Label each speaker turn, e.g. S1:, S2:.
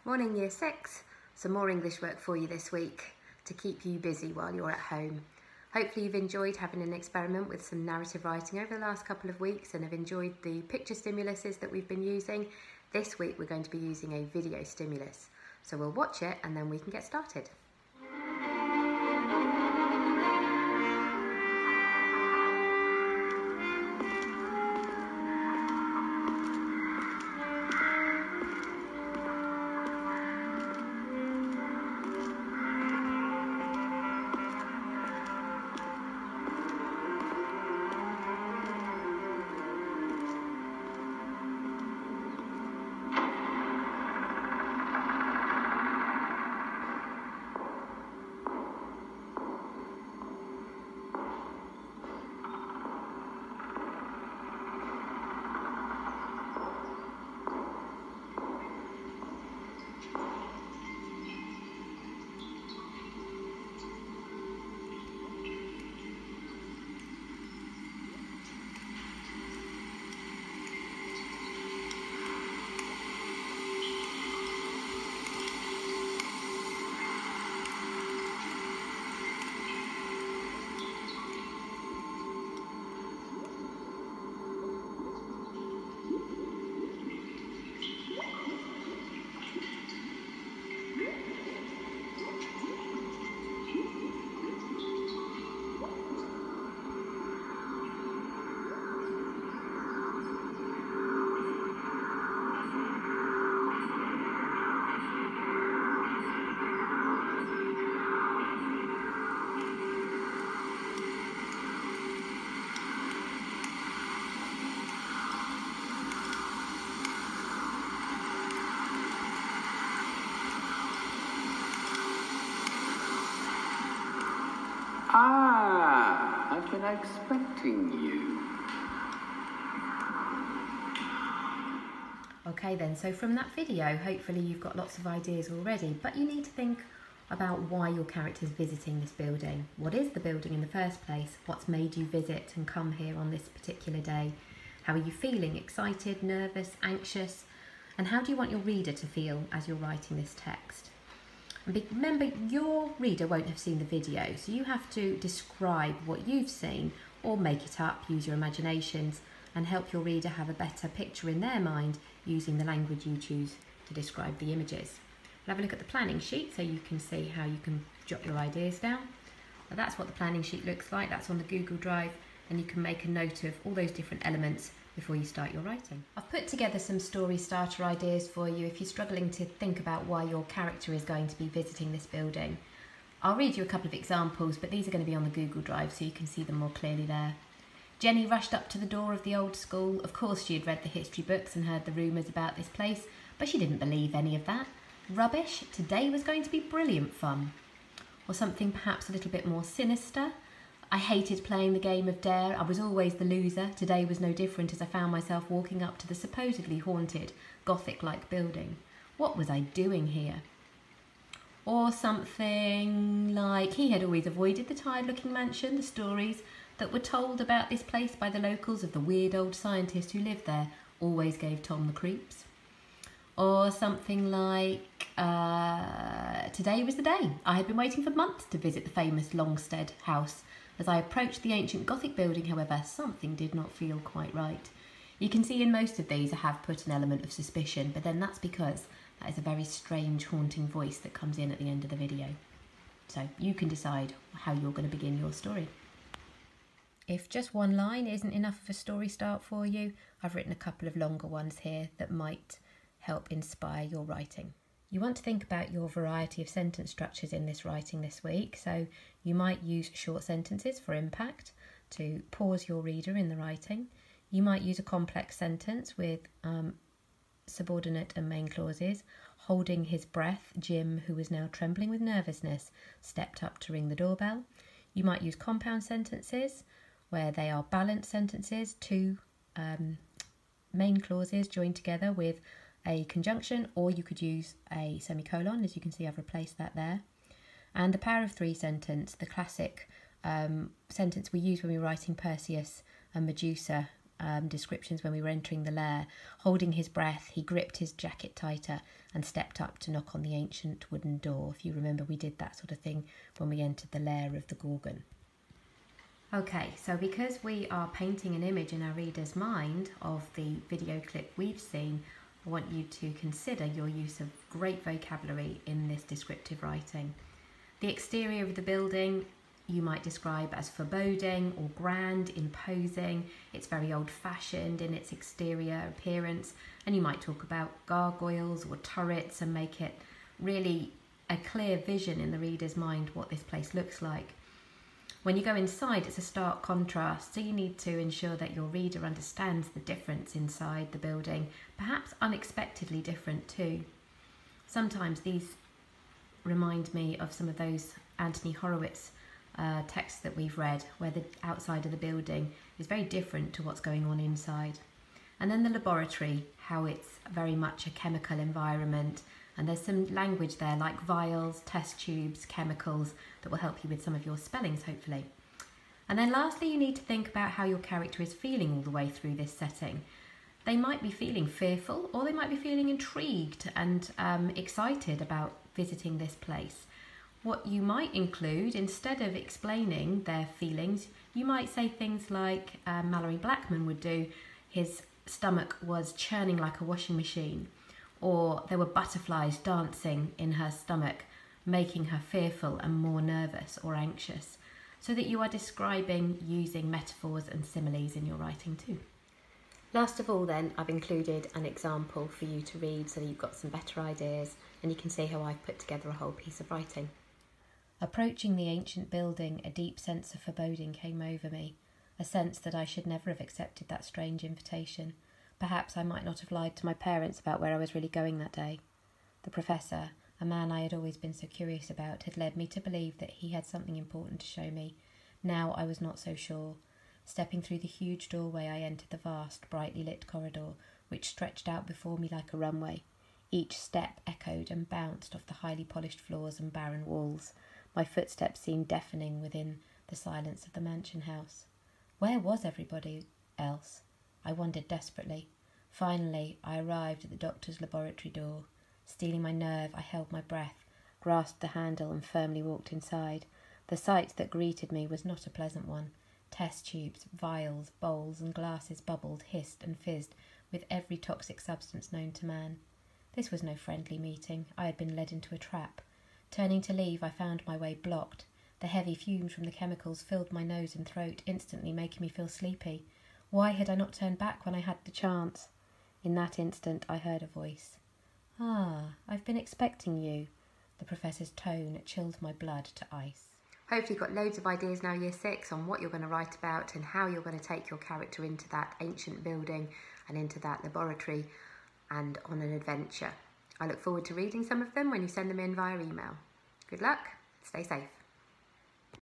S1: Morning Year 6, some more English work for you this week to keep you busy while you're at home. Hopefully you've enjoyed having an experiment with some narrative writing over the last couple of weeks and have enjoyed the picture stimuluses that we've been using. This week we're going to be using a video stimulus, so we'll watch it and then we can get started.
S2: I've been expecting you.
S1: Okay then, so from that video, hopefully you've got lots of ideas already, but you need to think about why your character's visiting this building. What is the building in the first place? What's made you visit and come here on this particular day? How are you feeling? Excited, nervous, anxious? And how do you want your reader to feel as you're writing this text? And remember, your reader won't have seen the video, so you have to describe what you've seen or make it up, use your imaginations, and help your reader have a better picture in their mind using the language you choose to describe the images. We'll have a look at the planning sheet so you can see how you can jot your ideas down. Now that's what the planning sheet looks like. That's on the Google Drive, and you can make a note of all those different elements before you start your writing. I've put together some story starter ideas for you if you're struggling to think about why your character is going to be visiting this building. I'll read you a couple of examples, but these are going to be on the Google Drive so you can see them more clearly there. Jenny rushed up to the door of the old school. Of course she had read the history books and heard the rumours about this place, but she didn't believe any of that. Rubbish. Today was going to be brilliant fun. Or something perhaps a little bit more sinister. I hated playing the game of dare. I was always the loser. Today was no different as I found myself walking up to the supposedly haunted, Gothic-like building. What was I doing here? Or something like he had always avoided the tired-looking mansion, the stories that were told about this place by the locals of the weird old scientist who lived there always gave Tom the creeps. Or something like, today was the day. I had been waiting for months to visit the famous Longstead house. As I approached the ancient Gothic building, however, something did not feel quite right. You can see in most of these I have put an element of suspicion, but then that's because that is a very strange, haunting voice that comes in at the end of the video. So you can decide how you're going to begin your story. If just one line isn't enough of a story start for you, I've written a couple of longer ones here that might help inspire your writing. You want to think about your variety of sentence structures in this writing this week, so you might use short sentences for impact to pause your reader in the writing. You might use a complex sentence with subordinate and main clauses. Holding his breath, Jim, who was now trembling with nervousness, stepped up to ring the doorbell. You might use compound sentences where they are balanced sentences, two main clauses joined together with a conjunction, or you could use a semicolon. As you can see, I've replaced that there. And the power of three sentence, the classic sentence we use when we're writing Perseus and Medusa descriptions when we were entering the lair. Holding his breath, he gripped his jacket tighter and stepped up to knock on the ancient wooden door. If you remember, we did that sort of thing when we entered the lair of the Gorgon. Okay, so because we are painting an image in our reader's mind of the video clip we've seen, I want you to consider your use of great vocabulary in this descriptive writing. The exterior of the building you might describe as foreboding or grand, imposing. It's very old-fashioned in its exterior appearance, and you might talk about gargoyles or turrets and make it really a clear vision in the reader's mind what this place looks like. When you go inside, it's a stark contrast, so you need to ensure that your reader understands the difference inside the building, perhaps unexpectedly different too. Sometimes these remind me of some of those Anthony Horowitz texts that we've read, where the outside of the building is very different to what's going on inside. And then the laboratory, how it's very much a chemical environment, and there's some language there like vials, test tubes, chemicals that will help you with some of your spellings hopefully. And then lastly, you need to think about how your character is feeling all the way through this setting. They might be feeling fearful, or they might be feeling intrigued and excited about visiting this place. What you might include, instead of explaining their feelings, you might say things like Mallory Blackman would do. His stomach was churning like a washing machine, or there were butterflies dancing in her stomach, making her fearful and more nervous or anxious, so that you are describing using metaphors and similes in your writing too. Last of all then, I've included an example for you to read so that you've got some better ideas and you can see how I've put together a whole piece of writing. Approaching the ancient building, a deep sense of foreboding came over me, a sense that I should never have accepted that strange invitation. Perhaps I might not have lied to my parents about where I was really going that day. The professor, a man I had always been so curious about, had led me to believe that he had something important to show me. Now I was not so sure. Stepping through the huge doorway, I entered the vast, brightly lit corridor, which stretched out before me like a runway. Each step echoed and bounced off the highly polished floors and barren walls. My footsteps seemed deafening within the silence of the mansion house. Where was everybody else? I wondered desperately. Finally, I arrived at the doctor's laboratory door. Steeling my nerve, I held my breath, grasped the handle and firmly walked inside. The sight that greeted me was not a pleasant one. Test tubes, vials, bowls and glasses bubbled, hissed and fizzed with every toxic substance known to man. This was no friendly meeting. I had been led into a trap. Turning to leave, I found my way blocked. The heavy fumes from the chemicals filled my nose and throat, instantly making me feel sleepy. Why had I not turned back when I had the chance? In that instant, I heard a voice. "Ah, I've been expecting you." The professor's tone chilled my blood to ice. Hopefully you've got loads of ideas now, Year 6, on what you're going to write about and how you're going to take your character into that ancient building and into that laboratory and on an adventure. I look forward to reading some of them when you send them in via email. Good luck, stay safe.